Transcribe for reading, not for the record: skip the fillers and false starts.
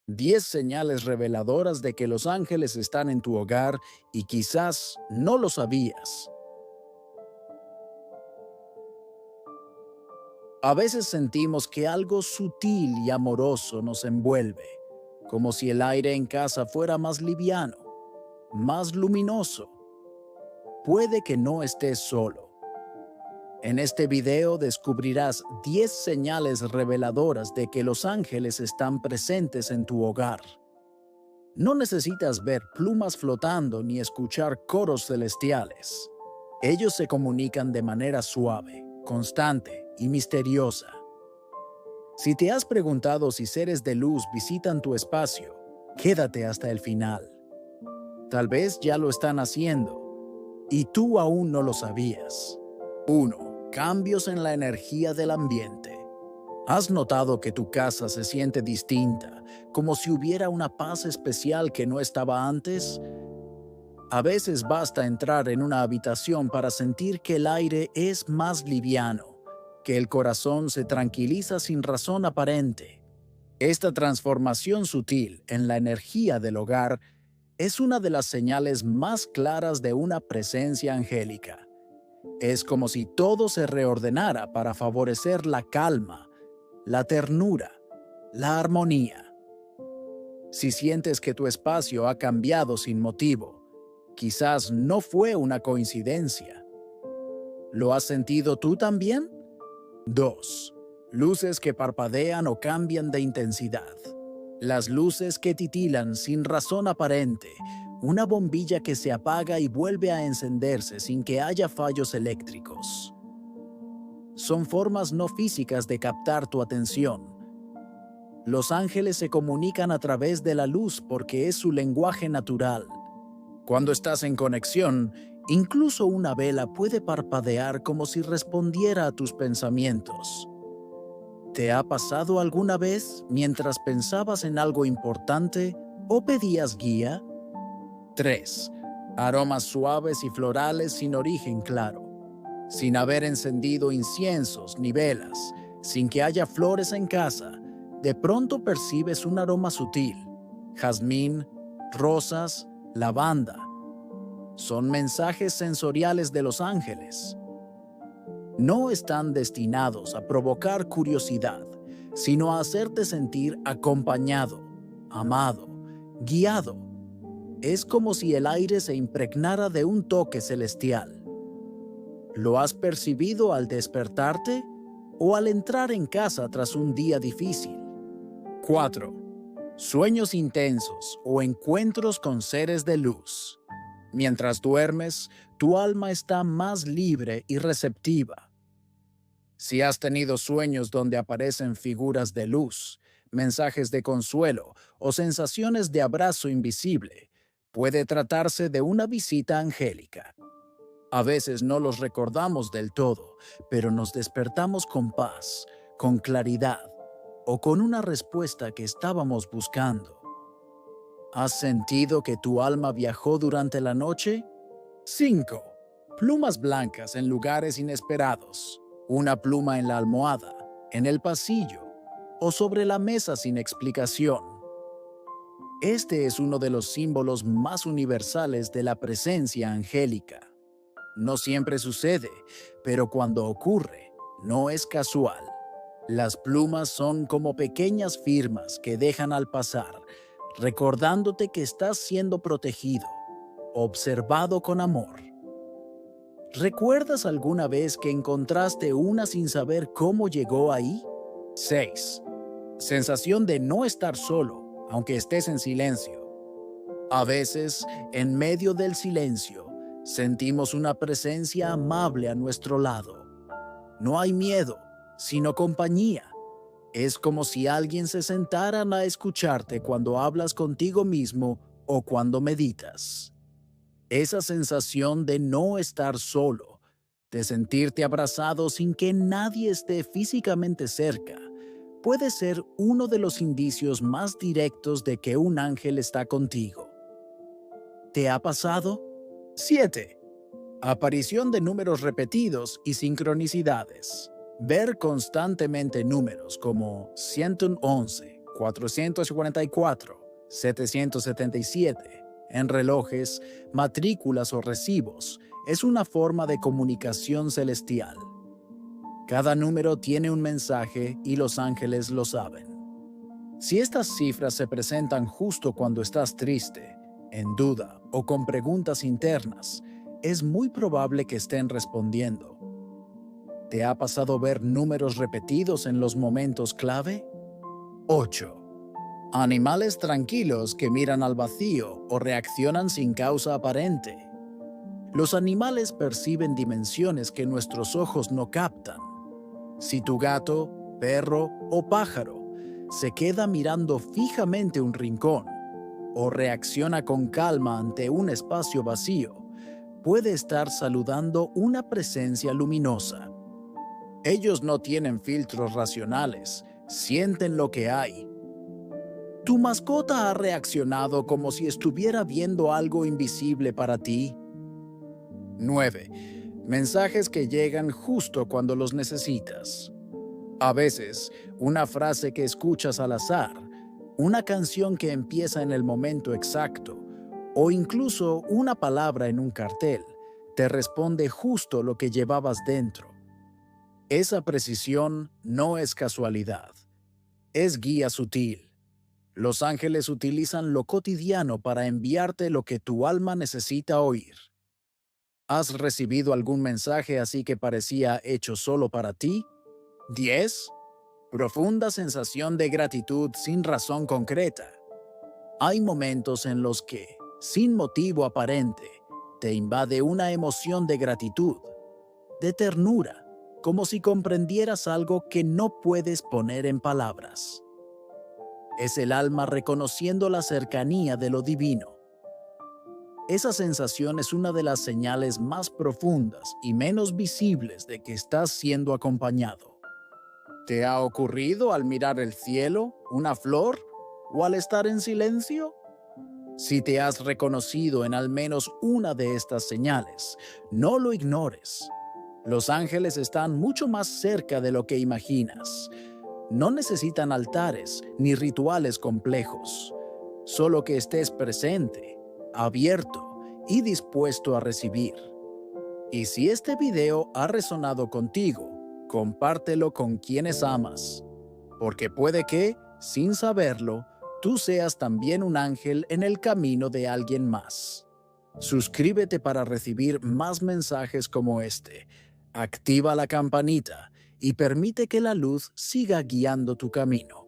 10 señales reveladoras de que los ángeles están en tu hogar y quizás no lo sabías. A veces sentimos que algo sutil y amoroso nos envuelve, como si el aire en casa fuera más liviano, más luminoso. Puede que no estés solo. En este video descubrirás 10 señales reveladoras de que los ángeles están presentes en tu hogar. No necesitas ver plumas flotando ni escuchar coros celestiales. Ellos se comunican de manera suave, constante y misteriosa. Si te has preguntado si seres de luz visitan tu espacio, quédate hasta el final. Tal vez ya lo están haciendo y tú aún no lo sabías. 1. Cambios en la energía del ambiente. ¿Has notado que tu casa se siente distinta, como si hubiera una paz especial que no estaba antes? A veces basta entrar en una habitación para sentir que el aire es más liviano, que el corazón se tranquiliza sin razón aparente. Esta transformación sutil en la energía del hogar es una de las señales más claras de una presencia angélica. Es como si todo se reordenara para favorecer la calma, la ternura, la armonía. Si sientes que tu espacio ha cambiado sin motivo, quizás no fue una coincidencia. ¿Lo has sentido tú también? 2. Luces que parpadean o cambian de intensidad. Las luces que titilan sin razón aparente, una bombilla que se apaga y vuelve a encenderse sin que haya fallos eléctricos. Son formas no físicas de captar tu atención. Los ángeles se comunican a través de la luz porque es su lenguaje natural. Cuando estás en conexión, incluso una vela puede parpadear como si respondiera a tus pensamientos. ¿Te ha pasado alguna vez mientras pensabas en algo importante o pedías guía? 3. Aromas suaves y florales sin origen claro. Sin haber encendido inciensos ni velas, sin que haya flores en casa, de pronto percibes un aroma sutil. Jazmín, rosas, lavanda. Son mensajes sensoriales de los ángeles. No están destinados a provocar curiosidad, sino a hacerte sentir acompañado, amado, guiado. Es como si el aire se impregnara de un toque celestial. ¿Lo has percibido al despertarte o al entrar en casa tras un día difícil? 4. Sueños intensos o encuentros con seres de luz. Mientras duermes, tu alma está más libre y receptiva. Si has tenido sueños donde aparecen figuras de luz, mensajes de consuelo o sensaciones de abrazo invisible, puede tratarse de una visita angélica. A veces no los recordamos del todo, pero nos despertamos con paz, con claridad o con una respuesta que estábamos buscando. ¿Has sentido que tu alma viajó durante la noche? 5. Plumas blancas en lugares inesperados. Una pluma en la almohada, en el pasillo o sobre la mesa sin explicación. Este es uno de los símbolos más universales de la presencia angélica. No siempre sucede, pero cuando ocurre, no es casual. Las plumas son como pequeñas firmas que dejan al pasar, recordándote que estás siendo protegido, observado con amor. ¿Recuerdas alguna vez que encontraste una sin saber cómo llegó ahí? 6. Sensación de no estar solo, aunque estés en silencio. A veces, en medio del silencio, sentimos una presencia amable a nuestro lado. No hay miedo, sino compañía. Es como si alguien se sentara a escucharte cuando hablas contigo mismo o cuando meditas. Esa sensación de no estar solo, de sentirte abrazado sin que nadie esté físicamente cerca, puede ser uno de los indicios más directos de que un ángel está contigo. ¿Te ha pasado? 7. Aparición de números repetidos y sincronicidades. Ver constantemente números como 111, 444, 777, en relojes, matrículas o recibos, es una forma de comunicación celestial. Cada número tiene un mensaje y los ángeles lo saben. Si estas cifras se presentan justo cuando estás triste, en duda o con preguntas internas, es muy probable que estén respondiendo. ¿Te ha pasado ver números repetidos en los momentos clave? 8. Animales tranquilos que miran al vacío o reaccionan sin causa aparente. Los animales perciben dimensiones que nuestros ojos no captan. Si tu gato, perro o pájaro se queda mirando fijamente un rincón o reacciona con calma ante un espacio vacío, puede estar saludando una presencia luminosa. Ellos no tienen filtros racionales, sienten lo que hay. ¿Tu mascota ha reaccionado como si estuviera viendo algo invisible para ti? 9. Mensajes que llegan justo cuando los necesitas. A veces, una frase que escuchas al azar, una canción que empieza en el momento exacto, o incluso una palabra en un cartel, te responde justo lo que llevabas dentro. Esa precisión no es casualidad, es guía sutil. Los ángeles utilizan lo cotidiano para enviarte lo que tu alma necesita oír. ¿Has recibido algún mensaje así que parecía hecho solo para ti? 10. Profunda sensación de gratitud sin razón concreta. Hay momentos en los que, sin motivo aparente, te invade una emoción de gratitud, de ternura, como si comprendieras algo que no puedes poner en palabras. Es el alma reconociendo la cercanía de lo divino. Esa sensación es una de las señales más profundas y menos visibles de que estás siendo acompañado. ¿Te ha ocurrido al mirar el cielo, una flor o al estar en silencio? Si te has reconocido en al menos una de estas señales, no lo ignores. Los ángeles están mucho más cerca de lo que imaginas. No necesitan altares ni rituales complejos, solo que estés presente, abierto y dispuesto a recibir. Y si este video ha resonado contigo, compártelo con quienes amas, porque puede que, sin saberlo, tú seas también un ángel en el camino de alguien más. Suscríbete para recibir más mensajes como este. Activa la campanita y permite que la luz siga guiando tu camino.